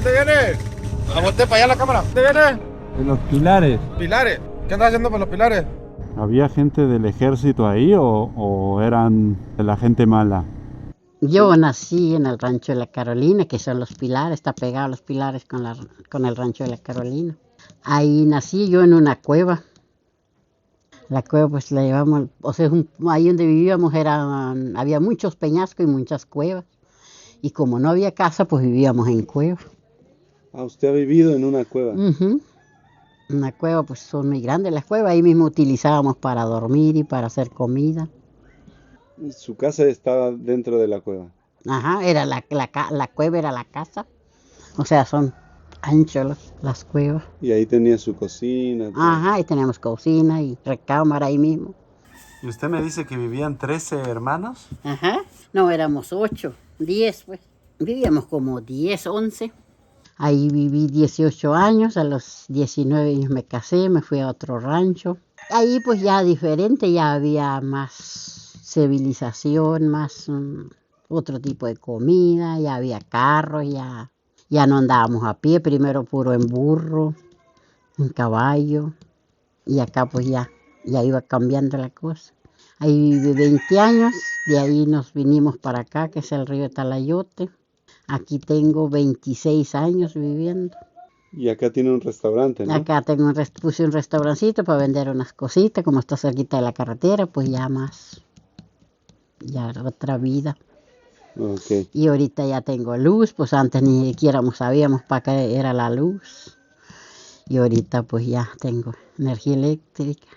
¿Dónde viene? A voltear para allá la cámara. ¿Dónde viene? En los pilares. Pilares. ¿Qué andas haciendo por los pilares? ¿Había gente del ejército ahí o eran de la gente mala? Yo nací en el rancho de la Carolina, que son los pilares, está pegado a los pilares con el rancho de la Carolina. Ahí nací yo en una cueva. La cueva pues la llevamos, o sea, ahí donde vivíamos había muchos peñascos y muchas cuevas. Y como no había casa, pues vivíamos en cuevas. Ah, usted ha vivido en una cueva. Una cueva, pues son muy grandes las cuevas, ahí mismo utilizábamos para dormir y para hacer comida. Su casa estaba dentro de la cueva. Ajá, era la cueva era la casa, o sea, son anchos las cuevas. Y ahí tenía su cocina. Todo. Ajá, y teníamos cocina y recámara ahí mismo. ¿Y usted me dice que vivían 13 hermanos? Ajá, no, éramos 8, 10 pues. Vivíamos como 10, 11. Ahí viví 18 años, a los 19 años me casé, me fui a otro rancho. Ahí pues ya diferente, ya había más civilización, más otro tipo de comida, ya había carros, ya no andábamos a pie, primero puro en burro, en caballo, y acá pues ya iba cambiando la cosa. Ahí viví 20 años, de ahí nos vinimos para acá, que es el río Talayote. Aquí tengo 26 años viviendo. Y acá tiene un restaurante, ¿no? Acá puse un restaurancito para vender unas cositas, como está cerquita de la carretera, pues ya otra vida. Okay. Y ahorita ya tengo luz, pues antes ni siquiera sabíamos para qué era la luz. Y ahorita pues ya tengo energía eléctrica.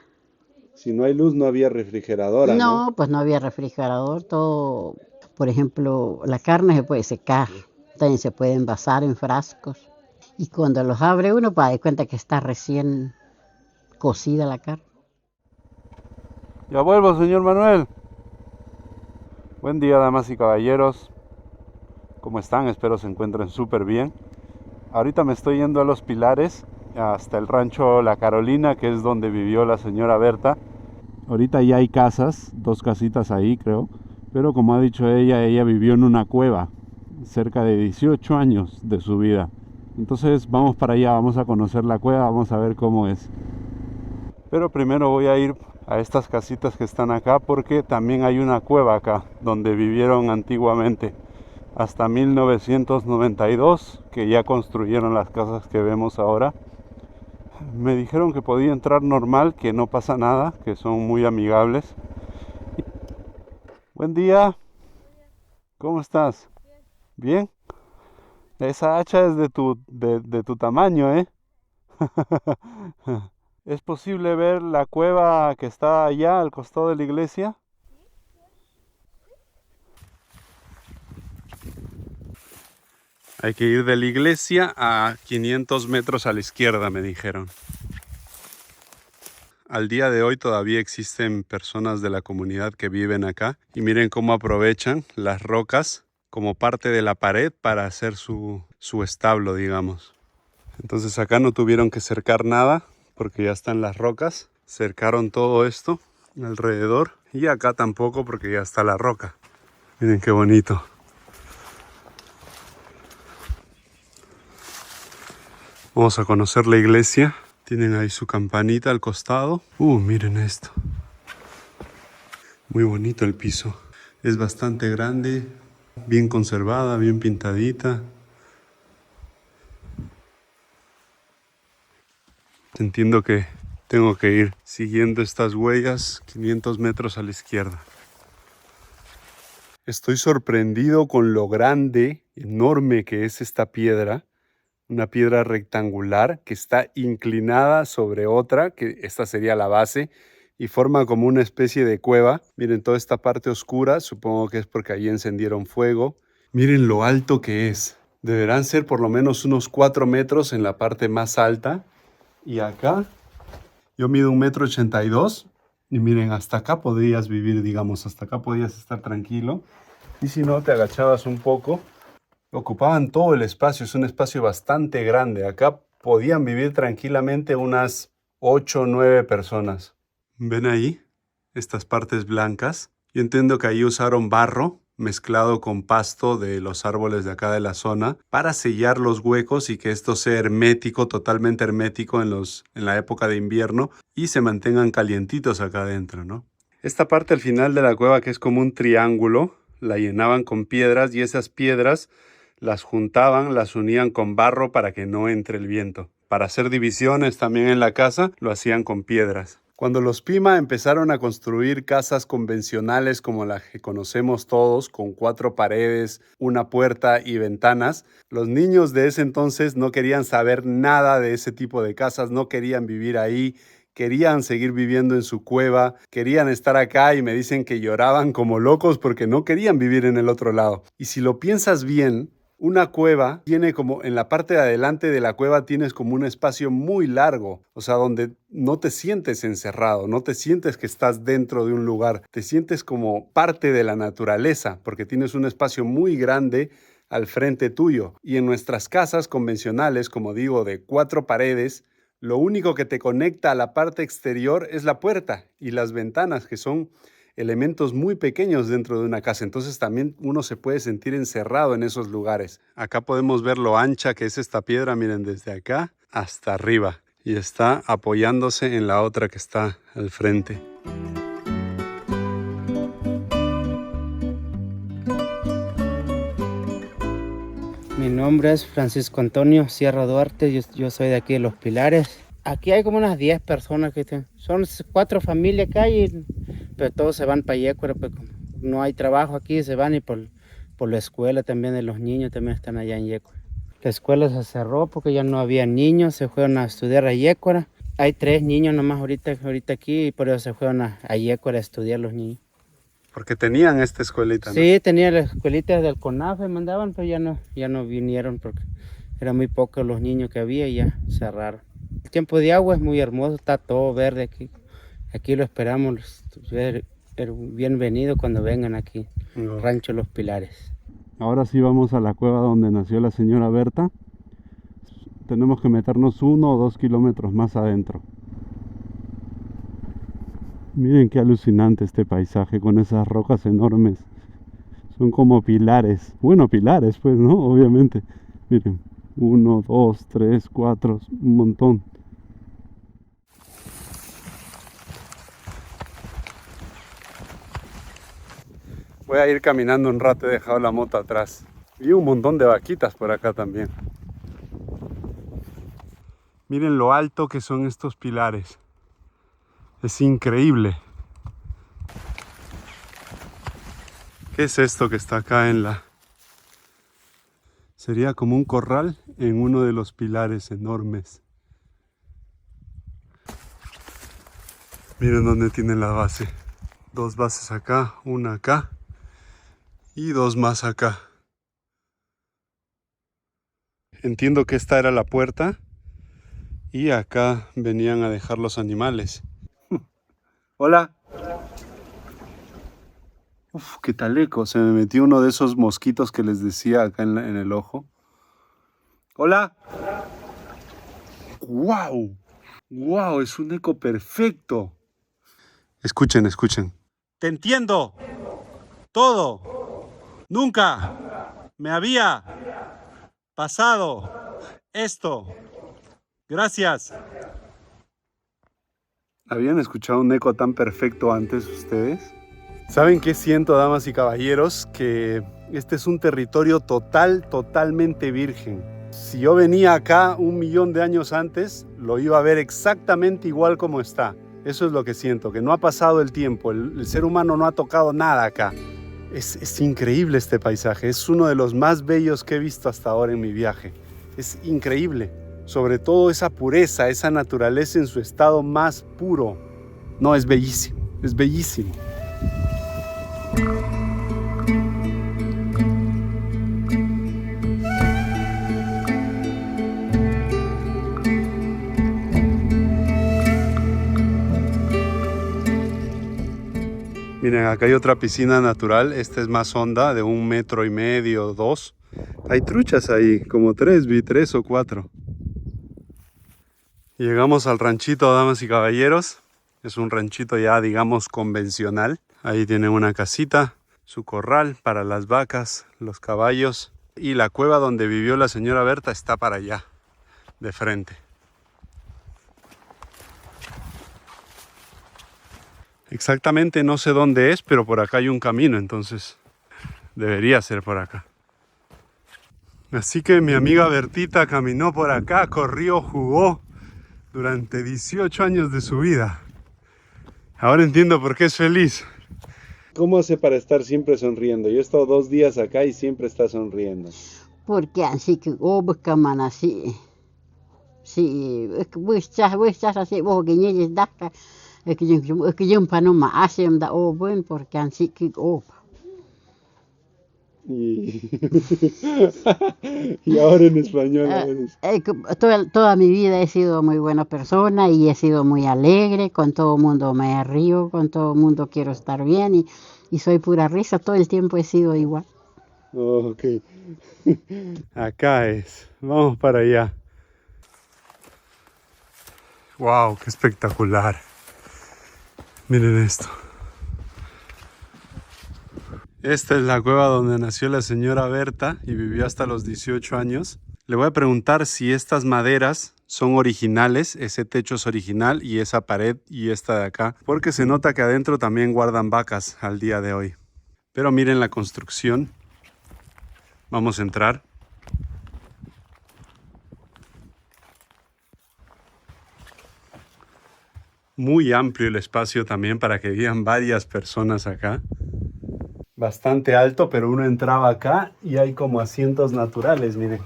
Si no hay luz, no había refrigeradora, ¿no? No, pues no había refrigerador, todo. Por ejemplo, la carne se puede secar, también se puede envasar en frascos. Y cuando los abre uno, para dar cuenta que está recién cocida la carne. Ya vuelvo, señor Manuel. Buen día, damas y caballeros. ¿Cómo están? Espero se encuentren súper bien. Ahorita me estoy yendo a los pilares, hasta el rancho La Carolina, que es donde vivió la señora Berta. Ahorita ya hay casas, 2 casitas ahí creo. Pero como ha dicho ella vivió en una cueva cerca de 18 años de su vida. Entonces vamos para allá, vamos a conocer la cueva, vamos a ver cómo es. Pero primero voy a ir a estas casitas que están acá, porque también hay una cueva acá donde vivieron antiguamente hasta 1992, que ya construyeron las casas que vemos ahora. Me dijeron que podía entrar normal, que no pasa nada, que son muy amigables. Buen día. ¿Cómo estás? ¿Bien? Esa hacha es de tu tamaño, ¿eh? ¿Es posible ver la cueva que está allá al costado de la iglesia? Hay que ir de la iglesia a 500 metros a la izquierda, me dijeron. Al día de hoy todavía existen personas de la comunidad que viven acá y miren cómo aprovechan las rocas como parte de la pared para hacer su establo, digamos. Entonces acá no tuvieron que cercar nada porque ya están las rocas. Cercaron todo esto alrededor y acá tampoco porque ya está la roca. Miren qué bonito. Vamos a conocer la iglesia. Tienen ahí su campanita al costado. Miren esto. Muy bonito el piso. Es bastante grande, bien conservada, bien pintadita. Entiendo que tengo que ir siguiendo estas huellas 500 metros a la izquierda. Estoy sorprendido con lo grande, enorme que es esta piedra. Una piedra rectangular que está inclinada sobre otra, que esta sería la base, y forma como una especie de cueva. Miren toda esta parte oscura, supongo que es porque allí encendieron fuego. Miren lo alto que es. Deberán ser por lo menos unos 4 metros en la parte más alta. Y acá, yo mido 1,82 m, y miren, hasta acá podrías vivir, digamos, hasta acá podías estar tranquilo. Y si no, te agachabas un poco. Ocupaban todo el espacio, es un espacio bastante grande. Acá podían vivir tranquilamente unas 8 o 9 personas. ¿Ven ahí? Estas partes blancas. Yo entiendo que ahí usaron barro. mezclado con pasto de los árboles de acá de la zona para sellar los huecos y que esto sea hermético, totalmente hermético en la época de invierno y se mantengan calientitos acá adentro, ¿no? Esta parte al final de la cueva, que es como un triángulo, la llenaban con piedras y esas piedras las juntaban, las unían con barro para que no entre el viento. Para hacer divisiones también en la casa lo hacían con piedras. Cuando los Pima empezaron a construir casas convencionales como las que conocemos todos, con 4 paredes, una puerta y ventanas, los niños de ese entonces no querían saber nada de ese tipo de casas, no querían vivir ahí, querían seguir viviendo en su cueva, querían estar acá y me dicen que lloraban como locos porque no querían vivir en el otro lado. Y si lo piensas bien, una cueva tiene como, en la parte de adelante de la cueva tienes como un espacio muy largo, o sea, donde no te sientes encerrado, no te sientes que estás dentro de un lugar, te sientes como parte de la naturaleza, porque tienes un espacio muy grande al frente tuyo. Y en nuestras casas convencionales, como digo, de 4 paredes, lo único que te conecta a la parte exterior es la puerta y las ventanas, que son elementos muy pequeños dentro de una casa. Entonces también uno se puede sentir encerrado en esos lugares. Acá podemos ver lo ancha que es esta piedra, miren, desde acá hasta arriba. Y está apoyándose en la otra que está al frente. Mi nombre es Francisco Antonio Sierra Duarte, yo soy de aquí de Los Pilares. Aquí hay como unas 10 personas son 4 familias acá, pero todos se van para Yécora, pues como no hay trabajo aquí, se van y por la escuela también de los niños también están allá en Yécora. La escuela se cerró porque ya no había niños, se fueron a estudiar a Yécora. Hay 3 niños nomás ahorita aquí y por eso se fueron a Yécora a estudiar los niños. Porque tenían esta escuelita, ¿no? Sí, tenía la escuelita del CONAFE, mandaban, pero ya no vinieron porque eran muy pocos los niños que había y ya cerraron. El tiempo de agua es muy hermoso, está todo verde aquí. Aquí lo esperamos, bienvenido cuando vengan aquí, Rancho Los Pilares. Ahora sí vamos a la cueva donde nació la señora Berta. Tenemos que meternos 1 o 2 kilómetros más adentro. Miren qué alucinante este paisaje con esas rocas enormes. Son como pilares. Bueno, pilares pues, ¿no? Obviamente. Miren, 1, 2, 3, 4, un montón. Voy a ir caminando un rato, he dejado la moto atrás. Y un montón de vaquitas por acá también. Miren lo alto que son estos pilares. Es increíble. ¿Qué es esto que está acá en la...? Sería como un corral en uno de los pilares enormes. Miren dónde tienen la base. 2 bases acá, una acá y 2 más acá. Entiendo que esta era la puerta y acá venían a dejar los animales. Hola. Uf, qué taleco. Se me metió uno de esos mosquitos que les decía acá en el ojo. Hola. ¡Wow! ¡Wow! Es un eco perfecto. Escuchen, escuchen. Te entiendo. Todo. Nunca me había pasado esto. Gracias. ¿Habían escuchado un eco tan perfecto antes ustedes? ¿Saben qué siento, damas y caballeros? Que este es un territorio totalmente virgen. Si yo venía acá 1.000.000 de años antes, lo iba a ver exactamente igual como está. Eso es lo que siento, que no ha pasado el tiempo, el ser humano no ha tocado nada acá. Es increíble este paisaje, es uno de los más bellos que he visto hasta ahora en mi viaje. Es increíble, sobre todo esa pureza, esa naturaleza en su estado más puro. No, es bellísimo, es bellísimo. Miren, acá hay otra piscina natural. Esta es más honda, de 1,5 metros, 2. Hay truchas ahí, como 3, vi 3 o 4. Llegamos al ranchito, damas y caballeros. Es un ranchito ya, digamos, convencional. Ahí tienen una casita. su corral para las vacas, los caballos. Y la cueva donde vivió la señora Berta está para allá, de frente. Exactamente no sé dónde es, pero por acá hay un camino, entonces debería ser por acá. Así que mi amiga Bertita caminó por acá, corrió, jugó durante 18 años de su vida. Ahora entiendo por qué es feliz. ¿Cómo hace para estar siempre sonriendo? Yo he estado 2 días acá y siempre está sonriendo. Porque así que buscaman así. Sí, es que vos estás así, vos que ñeyes daca, es que yo panoma hacen da buen porque así que Y, y ahora en español a veces. toda mi vida he sido muy buena persona y he sido muy alegre, con todo el mundo me río, con todo el mundo quiero estar bien y soy pura risa, todo el tiempo he sido igual. Oh, ok. Acá es. Vamos para allá. Wow, qué espectacular. Miren esto. Esta es la cueva donde nació la señora Berta y vivió hasta los 18 años. Le voy a preguntar si estas maderas son originales, ese techo es original y esa pared y esta de acá, porque se nota que adentro también guardan vacas al día de hoy. Pero miren la construcción. Vamos a entrar. Muy amplio el espacio también para que vivan varias personas acá. Bastante alto, pero uno entraba acá y hay como asientos naturales, miren.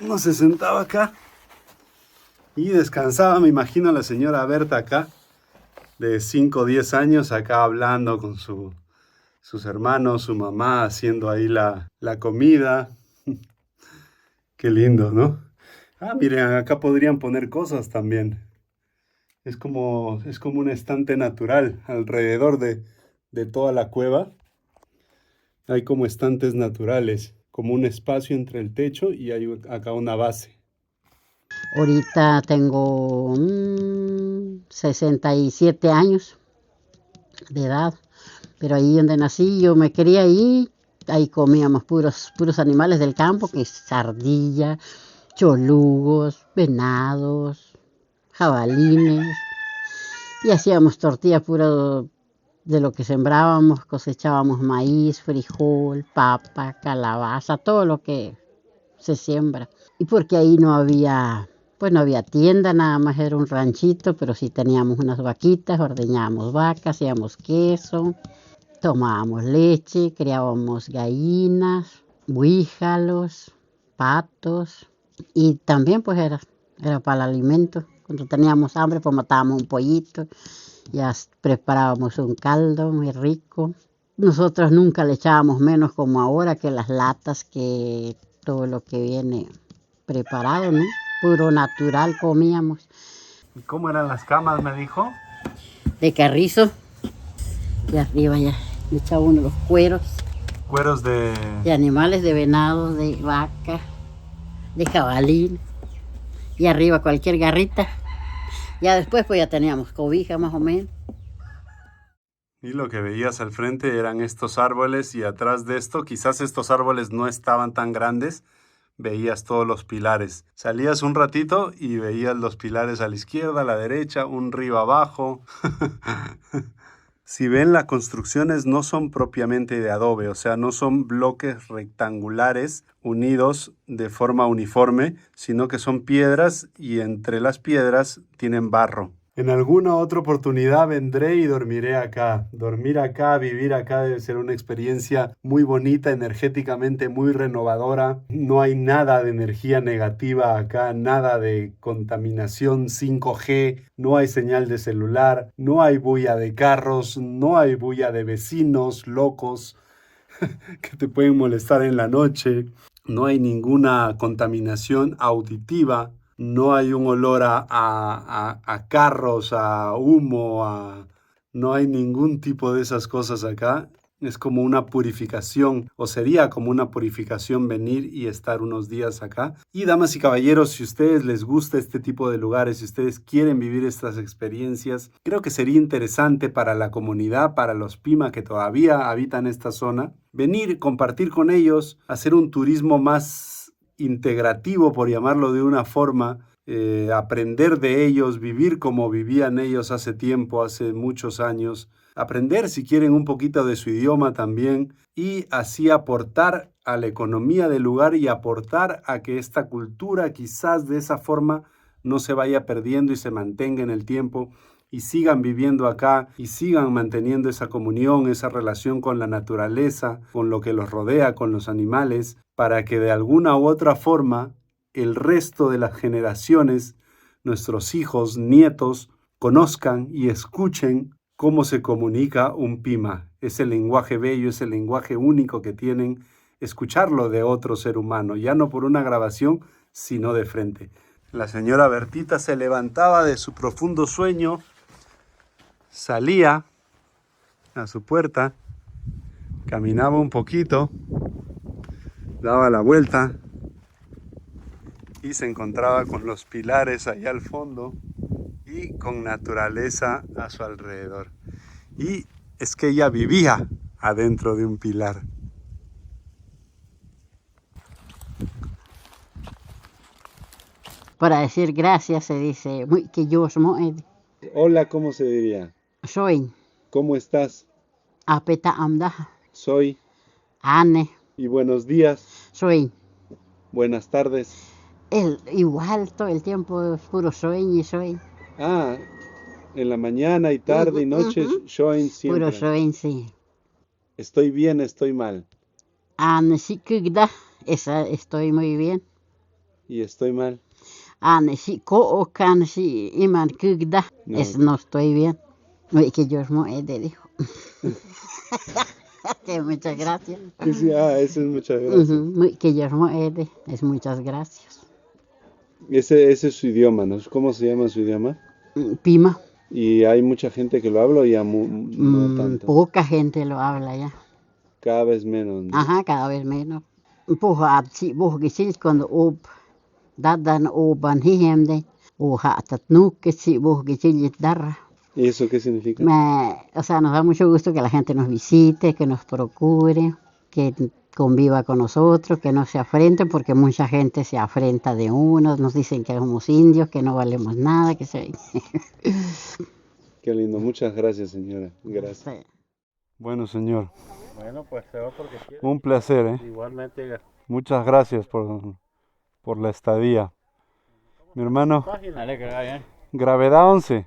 Uno se sentaba acá y descansaba, me imagino a la señora Berta acá, de 5 o 10 años, acá hablando con sus hermanos, su mamá, haciendo ahí la comida. Qué lindo, ¿no? Ah, miren, acá podrían poner cosas también. Es como un estante natural alrededor de toda la cueva. Hay como estantes naturales, como un espacio entre el techo y hay acá una base. Ahorita tengo 67 años de edad, pero ahí donde nací yo me quería ir, ahí comíamos puros animales del campo, que es sardilla, cholugos, venados, jabalines, y hacíamos tortillas puro de lo que sembrábamos, cosechábamos maíz, frijol, papa, calabaza, todo lo que se siembra. Y porque ahí no había tienda, nada más era un ranchito, pero sí teníamos unas vaquitas, ordeñábamos vacas, hacíamos queso, tomábamos leche, criábamos gallinas, buíjalos, patos, y también pues era para el alimento. Cuando teníamos hambre, pues matábamos un pollito, ya preparábamos un caldo muy rico. Nosotros nunca le echábamos menos como ahora, que las latas, que todo lo que viene preparado, ¿no? Puro natural comíamos. ¿Y cómo eran las camas, me dijo? De carrizo, y arriba ya le echaba uno los cueros Cueros de animales, de venado, de vaca, de jabalín, y arriba cualquier garrita. Ya después pues ya teníamos cobija más o menos. Y lo que veías al frente eran estos árboles y atrás de esto, quizás estos árboles no estaban tan grandes, veías todos los pilares. Salías un ratito y veías los pilares a la izquierda, a la derecha, un río abajo. Si ven, las construcciones no son propiamente de adobe, o sea, no son bloques rectangulares unidos de forma uniforme, sino que son piedras y entre las piedras tienen barro. En alguna otra oportunidad vendré y dormiré acá. Dormir acá, vivir acá debe ser una experiencia muy bonita, energéticamente muy renovadora. No hay nada de energía negativa acá, nada de contaminación 5G, no hay señal de celular, no hay bulla de carros, no hay bulla de vecinos locos que te pueden molestar en la noche. No hay ninguna contaminación auditiva. No hay un olor a carros, a humo, no hay ningún tipo de esas cosas acá. Es como una purificación, o sería como una purificación venir y estar unos días acá. Y damas y caballeros, si a ustedes les gusta este tipo de lugares, si ustedes quieren vivir estas experiencias, creo que sería interesante para la comunidad, para los Pima que todavía habitan esta zona, venir, compartir con ellos, hacer un turismo más integrativo, por llamarlo de una forma, aprender de ellos, vivir como vivían ellos hace tiempo, hace muchos años, aprender si quieren un poquito de su idioma también y así aportar a la economía del lugar y aportar a que esta cultura quizás de esa forma no se vaya perdiendo y se mantenga en el tiempo y sigan viviendo acá y sigan manteniendo esa comunión, esa relación con la naturaleza, con lo que los rodea, con los animales, para que de alguna u otra forma el resto de las generaciones, nuestros hijos, nietos, conozcan y escuchen cómo se comunica un Pima. Ese lenguaje bello, ese lenguaje único que tienen, escucharlo de otro ser humano, ya no por una grabación, sino de frente. La señora Bertita se levantaba de su profundo sueño, salía a su puerta, caminaba un poquito, daba la vuelta y se encontraba con los pilares allá al fondo y con naturaleza a su alrededor. Y es que ella vivía adentro de un pilar. Para decir gracias se dice muy que yo soy Hola, ¿cómo se diría? soy ¿Cómo estás? apeta amda Soy. ane Y buenos días. soy Buenas tardes. igual todo el tiempo es puro sueño y soy Ah, en la mañana y tarde y noche, Shoin siempre. puro soy sí. Estoy bien, estoy mal. Ane si kugda esa estoy muy bien. Y estoy mal. Ane si ko o kan si iman kugda No. es no estoy bien. Muy que yo soy dijo. Que muchas gracias. Que sí, eso es muchas gracias. Muy que yo soy es muchas gracias. Ese es su idioma, ¿no? ¿Cómo se llama su idioma? Pima. Y hay mucha gente que lo habla o ya no tanto. Poca gente lo habla ya. Cada vez menos, ¿no? Ajá, cada vez menos. Poja si boh gisil cuando dadan oban hihemde o hatat que si boh gisil darra. ¿Y eso qué significa? O sea, nos da mucho gusto que la gente nos visite, que nos procure, que conviva con nosotros, que no se afrenten, porque mucha gente se afrenta de uno, nos dicen que somos indios, que no valemos nada, que se... Qué lindo, muchas gracias, señora. Gracias. Bueno, señor, Bueno, pues se va porque quiere. un placer, ¿eh? Igualmente, Muchas gracias por la estadía. Mi hermano, dale que vaya bien. gravedad 11.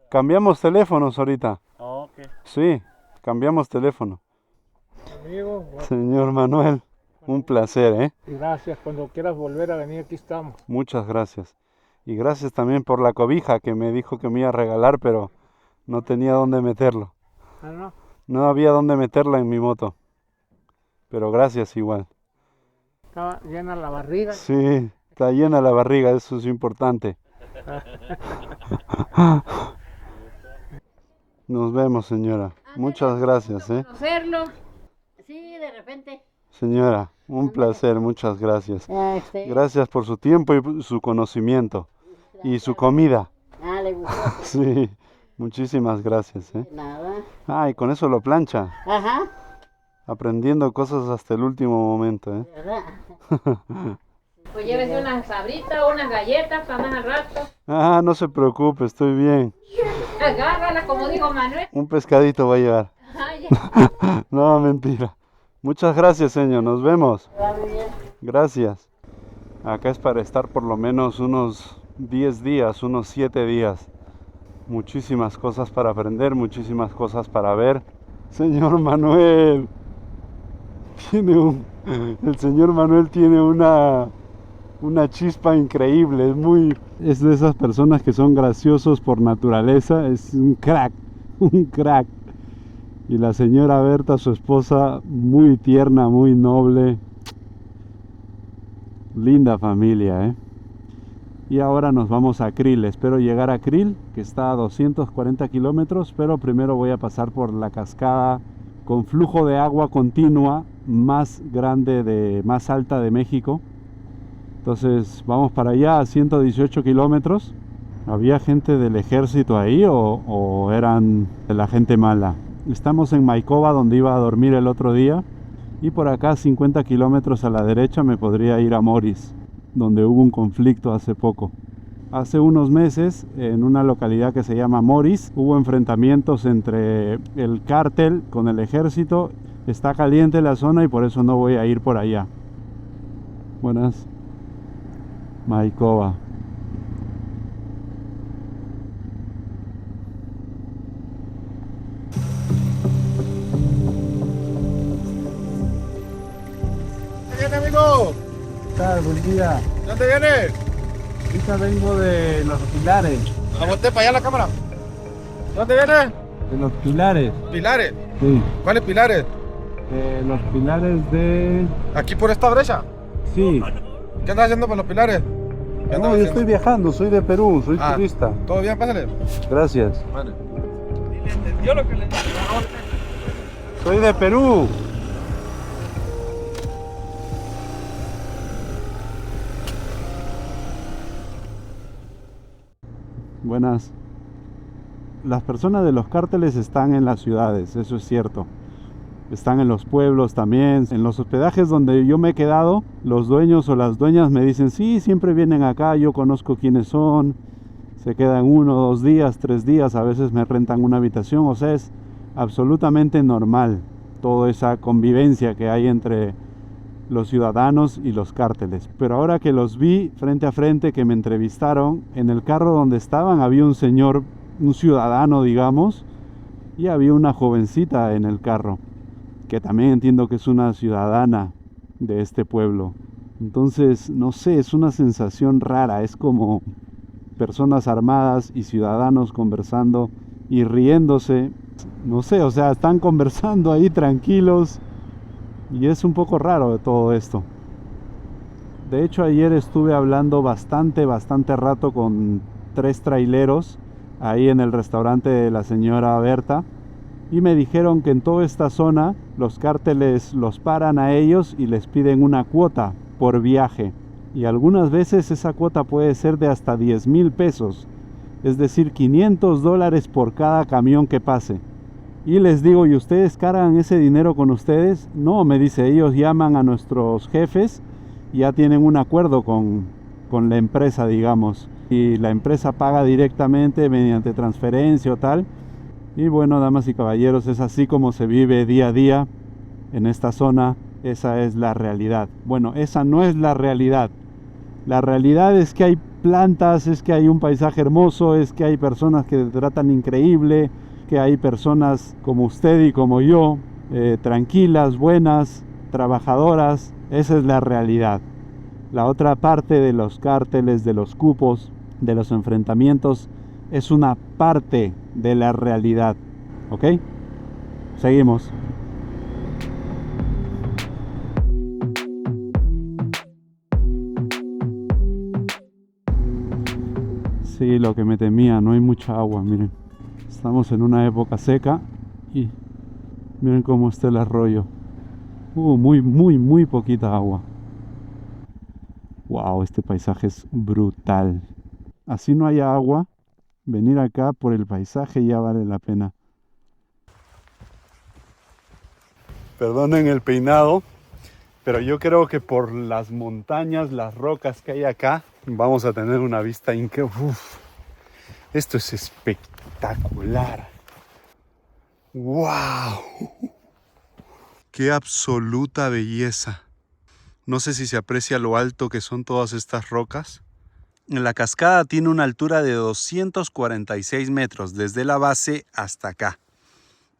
Cambiamos teléfonos ahorita. Ok. Sí, cambiamos teléfono. Amigo, Señor Manuel, un placer, ¿eh? gracias. Cuando quieras volver a venir, aquí estamos. Muchas gracias. Y gracias también por la cobija que me dijo que me iba a regalar, pero no tenía dónde meterlo. Ah, no. No había dónde meterla en mi moto. Pero gracias igual. Estaba llena la barriga. Sí, está llena la barriga, eso es importante. Nos vemos, señora. Muchas gracias, ¿eh? Conocerlo. Sí, de repente. Señora, un placer, muchas gracias. Gracias por su tiempo y su conocimiento. Y su comida. Le gustó. Sí, muchísimas gracias, ¿eh? Nada. Y con eso lo plancha. Ajá. Aprendiendo cosas hasta el último momento, ¿eh? ¿Verdad? Pues llévese unas sabritas o unas galletas para más al rato. No se preocupe, estoy bien. Agárrala, como dijo Manuel. Un pescadito va a llevar. Ay, No, mentira. Muchas gracias, señor. Nos vemos. Gracias. Acá es para estar por lo menos unos 10 días, unos 7 días. Muchísimas cosas para aprender, muchísimas cosas para ver. Señor Manuel. El señor Manuel tiene una chispa increíble. Es de esas personas que son graciosos por naturaleza. Es un crack. Y la señora Berta, su esposa, muy tierna, muy noble. Linda familia, ¿eh? Y ahora nos vamos a Krill. Espero llegar a Krill, que está a 240 kilómetros, pero primero voy a pasar por la cascada con flujo de agua continua más grande, más alta de México. Entonces vamos para allá a 118 kilómetros. ¿Había gente del ejército ahí o eran de la gente mala? Estamos en Maikova, donde iba a dormir el otro día. Y por acá, 50 kilómetros a la derecha, me podría ir a Moris, donde hubo un conflicto hace poco. Hace unos meses, en una localidad que se llama Moris, hubo enfrentamientos entre el cártel con el ejército. Está caliente la zona y por eso no voy a ir por allá. Buenas. Maikova. ¿Qué viene, amigo? ¿Qué tal? Buen día. ¿Dónde viene? Ahorita vengo de Los Pilares. A voltear para allá la cámara. ¿Dónde viene? De Los Pilares. Pilares. Sí. ¿Cuáles pilares? De Los Pilares de... ¿Aquí por esta brecha? Sí. ¿Qué andas haciendo por los pilares? ¿Qué andas No, yo haciendo? estoy viajando, soy de Perú, soy Ah. turista. ¿Todo bien? Pásale. Gracias. Vale. ¿Le entendió lo que le dije? Soy de Perú. Buenas. Las personas de los cárteles están en las ciudades, eso es cierto. Están en los pueblos también. En los hospedajes donde yo me he quedado, los dueños o las dueñas me dicen, sí, siempre vienen acá, yo conozco quiénes son. Se quedan 1, 2 días, 3 días, a veces me rentan una habitación. O sea, es absolutamente normal toda esa convivencia que hay entre los ciudadanos y los cárteles. Pero ahora que los vi frente a frente, que me entrevistaron, en el carro donde estaban había un señor, un ciudadano, digamos, y había una jovencita en el carro, que también entiendo que es una ciudadana de este pueblo. Entonces, no sé, es una sensación rara, es como personas armadas y ciudadanos conversando y riéndose. No sé, o sea, están conversando ahí tranquilos y es un poco raro de todo esto. De hecho, ayer estuve hablando bastante rato con 3 traileros ahí en el restaurante de la señora Berta. Y me dijeron que en toda esta zona los cárteles los paran a ellos y les piden una cuota por viaje. Y algunas veces esa cuota puede ser de hasta 10,000 pesos. Es decir, $500 por cada camión que pase. Y les digo, ¿y ustedes cargan ese dinero con ustedes? No, me dice, ellos llaman a nuestros jefes y ya tienen un acuerdo con la empresa, digamos. Y la empresa paga directamente mediante transferencia o tal. Y bueno, damas y caballeros, es así como se vive día a día en esta zona. Esa es la realidad. Bueno, esa no es la realidad. La realidad es que hay plantas, es que hay un paisaje hermoso, es que hay personas que te tratan increíble, que hay personas como usted y como yo, tranquilas, buenas, trabajadoras. Esa es la realidad. La otra parte de los cárteles, de los cupos, de los enfrentamientos, es una parte de la realidad. ¿Ok? Seguimos. Sí, lo que me temía, no hay mucha agua, miren. Estamos en una época seca y miren cómo está el arroyo. Muy poquita agua. Wow, este paisaje es brutal. Así no haya agua, venir acá por el paisaje ya vale la pena. Perdonen el peinado, pero yo creo que por las montañas, las rocas que hay acá, vamos a tener una vista increíble. Esto es espectacular. ¡Wow! ¡Qué absoluta belleza! No sé si se aprecia lo alto que son todas estas rocas. La cascada tiene una altura de 246 metros desde la base hasta acá.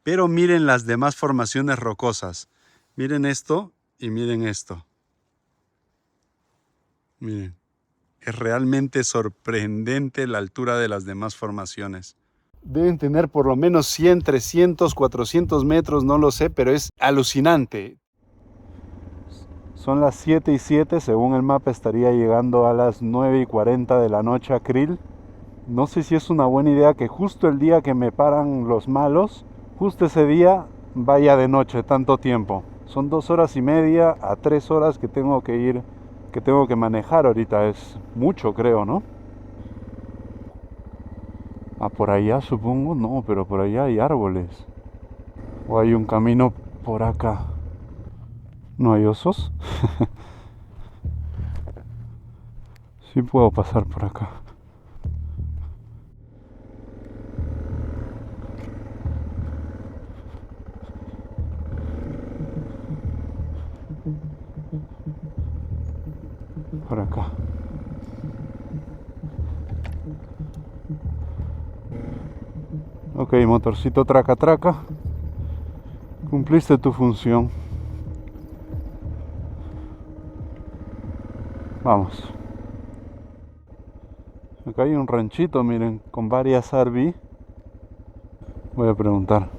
Pero miren las demás formaciones rocosas. Miren esto y miren esto. Miren. Es realmente sorprendente la altura de las demás formaciones. Deben tener por lo menos 100, 300, 400 metros, no lo sé, pero es alucinante. Son las 7:07, según el mapa estaría llegando a las 9:40 de la noche a Krill. No sé si es una buena idea que justo el día que me paran los malos, justo ese día vaya de noche tanto tiempo. Son 2 horas y media a 3 horas que tengo que ir, que tengo que manejar ahorita. Es mucho, creo, ¿no? Ah, por allá supongo. No, pero por allá hay árboles. O hay un camino por acá. ¿No hay osos? Sí puedo pasar por acá. Por acá. Ok, motorcito traca traca. Cumpliste tu función. Vamos. Acá hay un ranchito, miren, con varias RV. Voy a preguntar.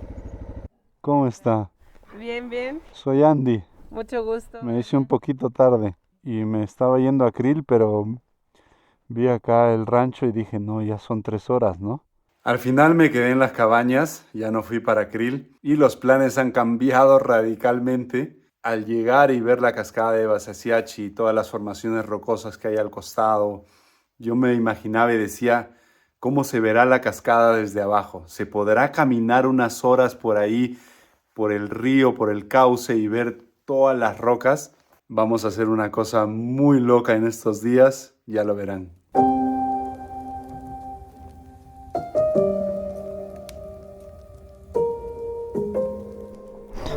¿Cómo está? Bien, bien. Soy Andy. Mucho gusto. Me hice un poquito tarde y me estaba yendo a Krill, pero vi acá el rancho y dije, no, ya son 3 horas, ¿no? Al final me quedé en las cabañas, ya no fui para Krill y los planes han cambiado radicalmente. Al llegar y ver la cascada de Wasasiachi y todas las formaciones rocosas que hay al costado, yo me imaginaba y decía, ¿cómo se verá la cascada desde abajo? ¿Se podrá caminar unas horas por ahí, por el río, por el cauce y ver todas las rocas? Vamos a hacer una cosa muy loca en estos días, ya lo verán.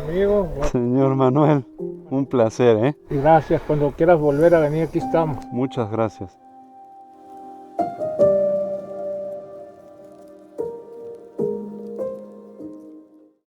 Amigo, Señor Manuel, un placer, ¿eh? y gracias. Cuando quieras volver a venir, aquí estamos. Muchas gracias.